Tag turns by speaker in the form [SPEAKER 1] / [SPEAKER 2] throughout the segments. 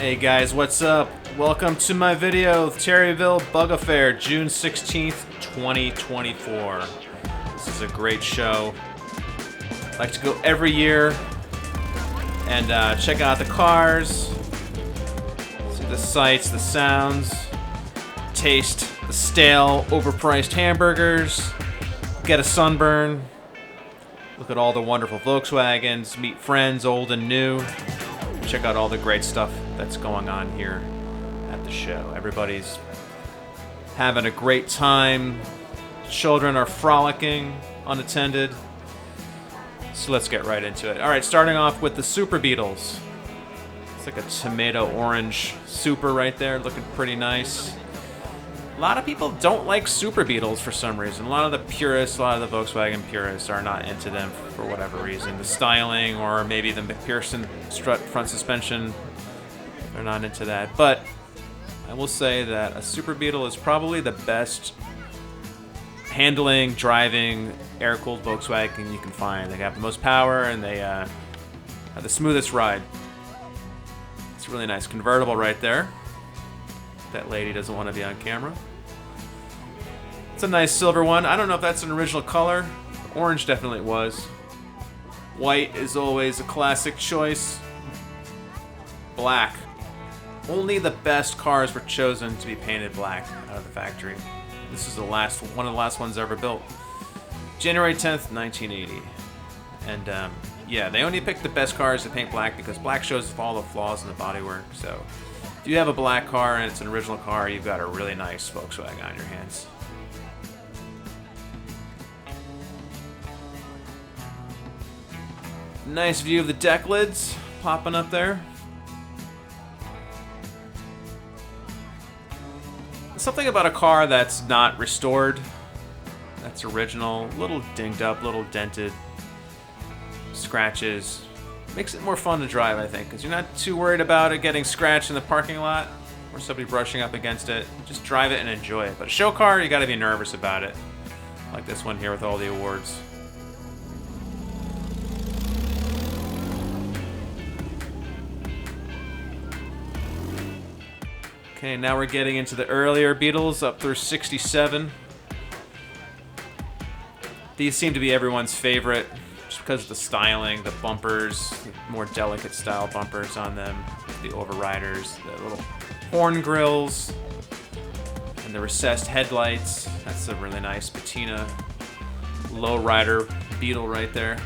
[SPEAKER 1] Hey guys, what's up? Welcome to my video, Terryville Bug-a-Fair, June 16th, 2024. This is a great show. I like to go every year and check out the cars, see the sights, the sounds, taste the stale, overpriced hamburgers, get a sunburn, look at all the wonderful Volkswagens, meet friends old and new, check out all the great stuff that's going on here at the show. Everybody's having a great time. Children are frolicking, unattended. So let's get right into it. All right, starting off with the Super Beetles. It's like a tomato orange super right there, looking pretty nice. A lot of people don't like Super Beetles for some reason. A lot of the purists, a lot of the Volkswagen purists are not into them for whatever reason. The styling or maybe the McPherson strut front suspension, they're not into that. But I will say that a Super Beetle is probably the best handling, driving, air-cooled Volkswagen you can find. They have the most power and they have the smoothest ride. It's a really nice convertible right there. That lady doesn't want to be on camera. It's a nice silver one. I don't know if that's an original color. Orange definitely was. White is always a classic choice. Black. Only the best cars were chosen to be painted black out of the factory. This is one of the last ones ever built. January 10th, 1980. And yeah, they only picked the best cars to paint black because black shows all the flaws in the bodywork. So if you have a black car and it's an original car, you've got a really nice Volkswagen on your hands. Nice view of the deck lids popping up there. Something about a car that's not restored, that's original, a little dinged up, a little dented, scratches, makes it more fun to drive, I think, because you're not too worried about it getting scratched in the parking lot or somebody brushing up against it. Just drive it and enjoy it. But a show car, you got to be nervous about it, like this one here with all the awards. Okay, now we're getting into the earlier Beetles up through 67. These seem to be everyone's favorite just because of the styling, the bumpers, the more delicate style bumpers on them, the overriders, the little horn grills, and the recessed headlights. That's a really nice patina lowrider Beetle right there.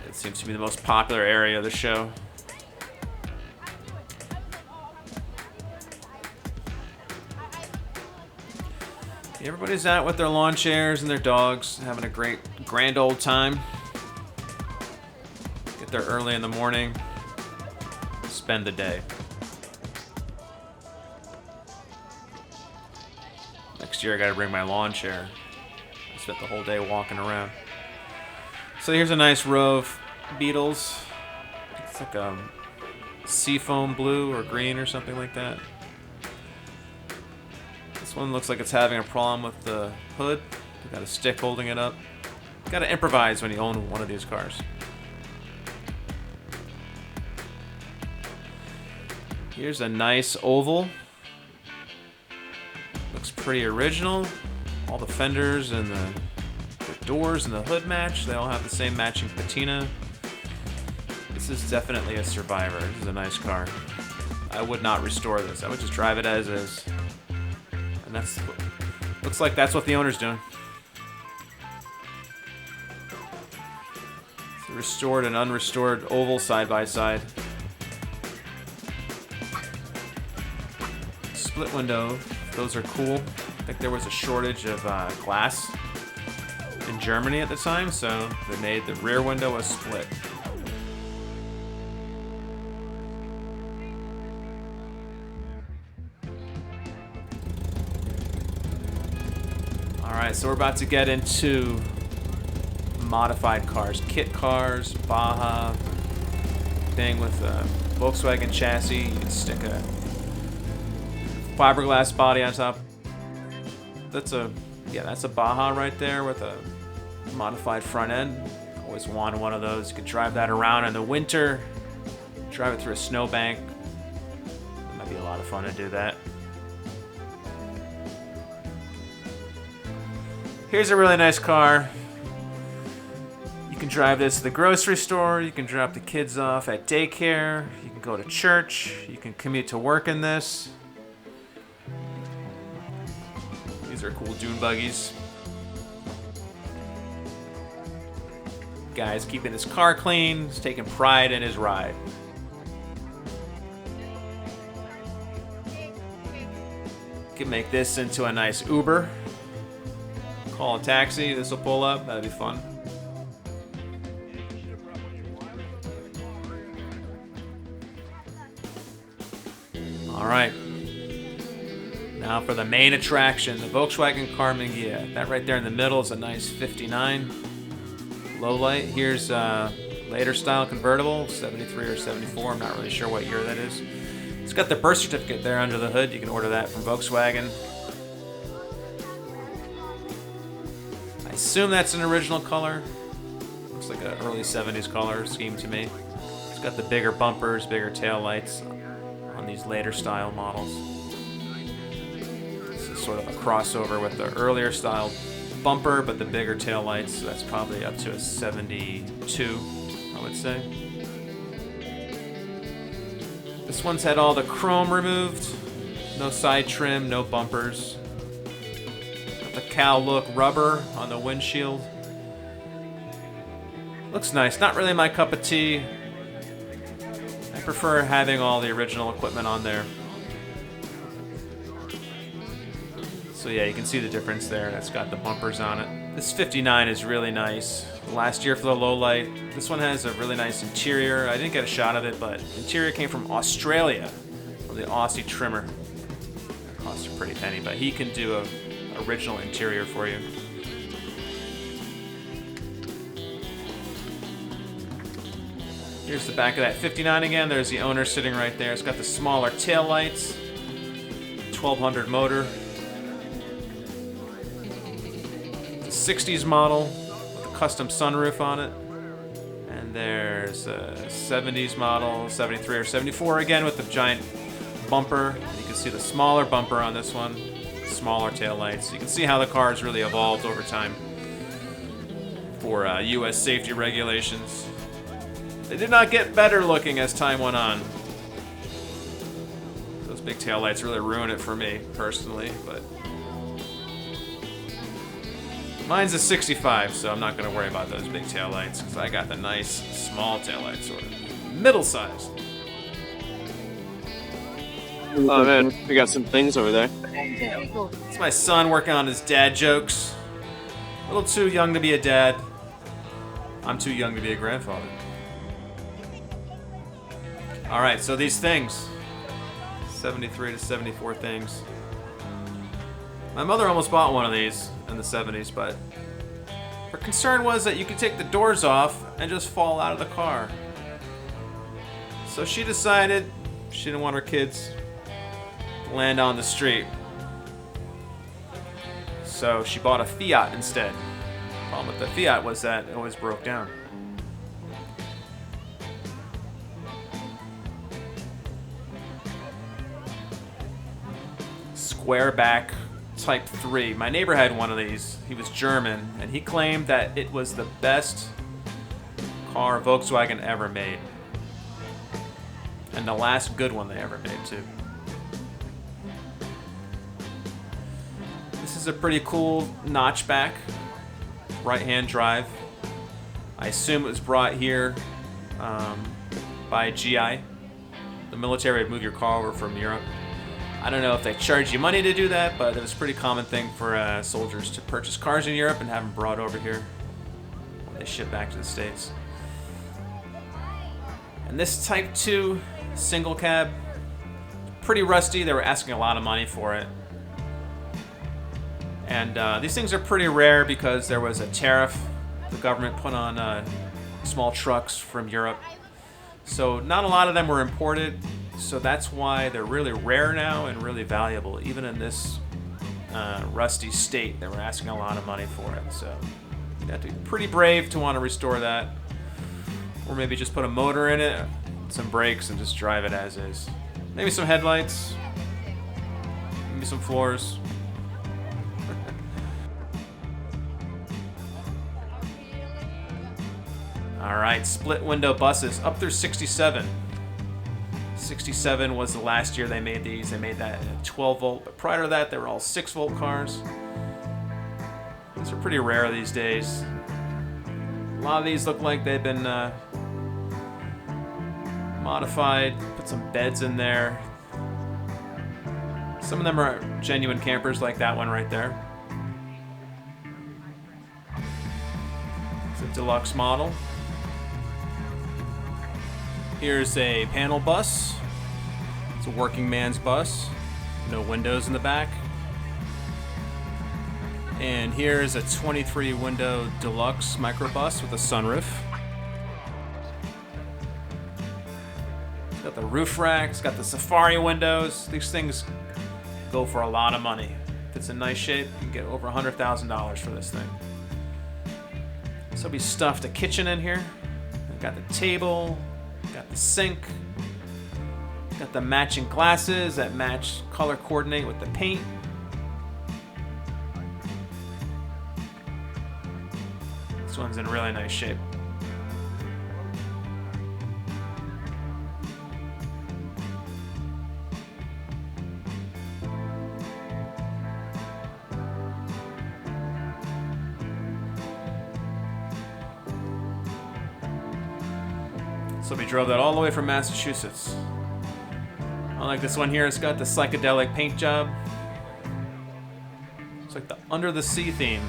[SPEAKER 1] It seems to be the most popular area of the show. Everybody's out with their lawn chairs and their dogs, having a great, grand old time. Get there early in the morning, spend the day. Next year I gotta bring my lawn chair. I spent the whole day walking around. So here's a nice row of Beetles. It's like a seafoam blue or green or something like that. This one looks like it's having a problem with the hood. You got a stick holding it up. You gotta improvise when you own one of these cars. Here's a nice oval. Looks pretty original. All the fenders and the doors and the hood match. They all have the same matching patina. This is definitely a survivor. This is a nice car. I would not restore this. I would just drive it as is. And that's, looks like that's what the owner's doing. It's a restored and unrestored oval side by side. Split window, those are cool. I think there was a shortage of glass in Germany at the time, so they made the rear window a split. Alright, so we're about to get into modified cars, kit cars, Baja thing with a Volkswagen chassis. You can stick a fiberglass body on top. That's a Baja right there with a modified front end. Always wanted one of those. You can drive that around in the winter, drive it through a snowbank. It might be a lot of fun to do that. Here's a really nice car. You can drive this to the grocery store, you can drop the kids off at daycare, you can go to church, you can commute to work in this. These are cool Dune Buggies. Guy's keeping his car clean, he's taking pride in his ride. You can make this into a nice Uber. Call a taxi, this will pull up, that'd be fun. Alright. Now for the main attraction, the Volkswagen Karmann Ghias. That right there in the middle is a nice 59. Low light. Here's a later style convertible, 73 or 74, I'm not really sure what year that is. It's got the birth certificate there under the hood, you can order that from Volkswagen. I assume that's an original color. Looks like an early 70s color scheme to me. It's got the bigger bumpers, bigger tail lights on these later style models. This is sort of a crossover with the earlier style bumper, but the bigger tail lights. So that's probably up to a 72, I would say. This one's had all the chrome removed. No side trim, no bumpers. Got the cowl look rubber on the windshield. Looks nice. Not really my cup of tea. I prefer having all the original equipment on there. So yeah, you can see the difference there. It's got the bumpers on it. This 59 is really nice. Last year for the low light. This one has a really nice interior. I didn't get a shot of it, but interior came from Australia, from the Aussie trimmer. That cost a pretty penny, but he can do a original interior for you. Here's the back of that 59 again. There's the owner sitting right there. It's got the smaller tail lights, 1200 motor. The 60s model with a custom sunroof on it. And there's a 70s model, 73 or 74 again with the giant bumper. And you can see the smaller bumper on this one, smaller tail lights. You can see how the car has really evolved over time for US safety regulations. They did not get better looking as time went on. Those big taillights really ruin it for me, personally, but mine's a 65, so I'm not going to worry about those big taillights, because I got the nice small taillights, sort of middle-sized.
[SPEAKER 2] Oh man, we got some things over there.
[SPEAKER 1] It's my son working on his dad jokes. A little too young to be a dad. I'm too young to be a grandfather. Alright, so these things. 73 to 74 things. My mother almost bought one of these in the 70s, but her concern was that you could take the doors off and just fall out of the car. So she decided she didn't want her kids to land on the street. So she bought a Fiat instead. The problem with the Fiat was that it always broke down. Square back Type 3. My neighbor had one of these. He was German, and he claimed that it was the best car Volkswagen ever made. And the last good one they ever made, too. This is a pretty cool notchback. Right-hand drive. I assume it was brought here by GI. The military would move your car over from Europe. I don't know if they charge you money to do that, but it was a pretty common thing for soldiers to purchase cars in Europe and have them brought over here when they ship back to the States. And this Type 2 single cab, pretty rusty. They were asking a lot of money for it. And these things are pretty rare because there was a tariff the government put on small trucks from Europe. So not a lot of them were imported. So that's why they're really rare now and really valuable. Even in this rusty state, they were asking a lot of money for it. So You'd have to be pretty brave to want to restore that. Or maybe just put a motor in it, some brakes, and just drive it as is. Maybe some headlights. Maybe some floors. Alright, split window buses up through 67. 67 was the last year they made these. They made that 12 volt, but prior to that they were all 6 volt cars. These are pretty rare these days. A lot of these look like they've been modified, put some beds in there. Some of them are genuine campers like that one right there. It's a deluxe model. Here's a panel bus. It's a working man's bus. No windows in the back. And here's a 23 window deluxe microbus with a sunroof. It's got the roof rack, it's got the safari windows. These things go for a lot of money. If it's in nice shape, you can get over $100,000 for this thing. So we stuffed a kitchen in here. We've got the table, got the sink, got the matching glasses that match color coordinate with the paint. This one's in really nice shape. So we drove that all the way from Massachusetts. I like this one here. It's got the psychedelic paint job. It's like the under the sea theme.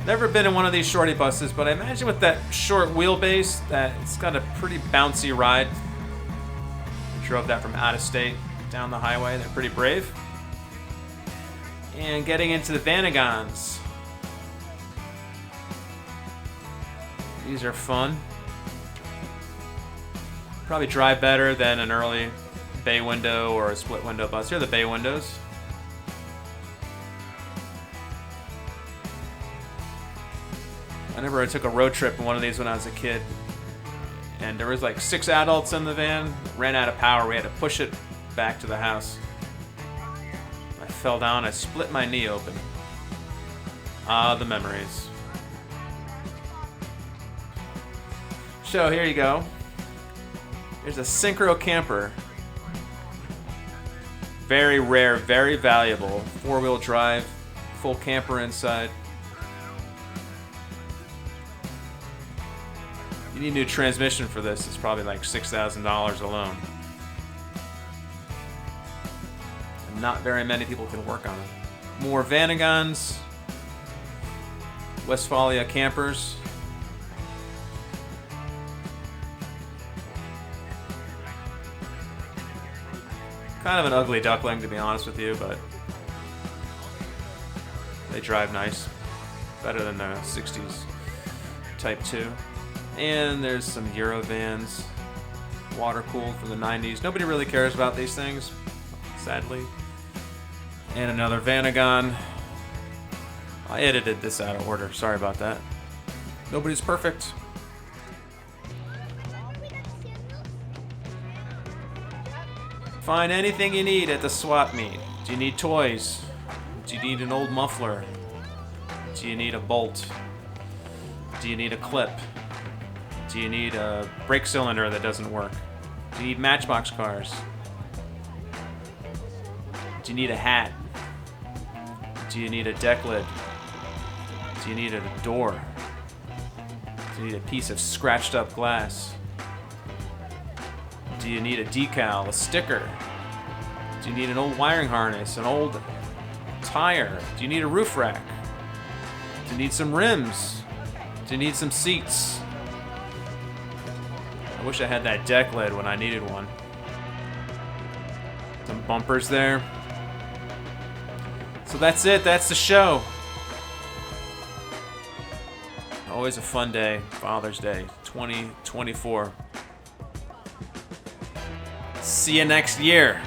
[SPEAKER 1] Never been in one of these shorty buses, but I imagine with that short wheelbase that it's got a pretty bouncy ride. We drove that from out of state down the highway. They're pretty brave. And getting into the Vanagons. These are fun. Probably drive better than an early bay window or a split window bus. Here are the bay windows. I remember I took a road trip in one of these when I was a kid, and there was like 6 adults in the van. Ran out of power. We had to push it back to the house. I fell down. I split my knee open. Ah, the memories. So here you go. There's a synchro camper. Very rare, very valuable. 4-wheel drive, full camper inside. You need a new transmission for this. It's probably like $6,000 alone. And not very many people can work on it. More Vanagons. Westphalia campers. Kind of an ugly duckling, to be honest with you, but they drive nice. Better than the 60s Type 2. And there's some Eurovans, water-cooled from the 90s. Nobody really cares about these things, sadly. And another Vanagon. I edited this out of order. Sorry about that. Nobody's perfect. Find anything you need at the swap meet. Do you need toys? Do you need an old muffler? Do you need a bolt? Do you need a clip? Do you need a brake cylinder that doesn't work? Do you need Matchbox cars? Do you need a hat? Do you need a deck lid? Do you need a door? Do you need a piece of scratched up glass? Do you need a decal, a sticker? Do you need an old wiring harness, an old tire? Do you need a roof rack? Do you need some rims? Do you need some seats? I wish I had that deck lid when I needed one. Some bumpers there. So that's it. That's the show. Always a fun day. Father's Day 2024. See you next year.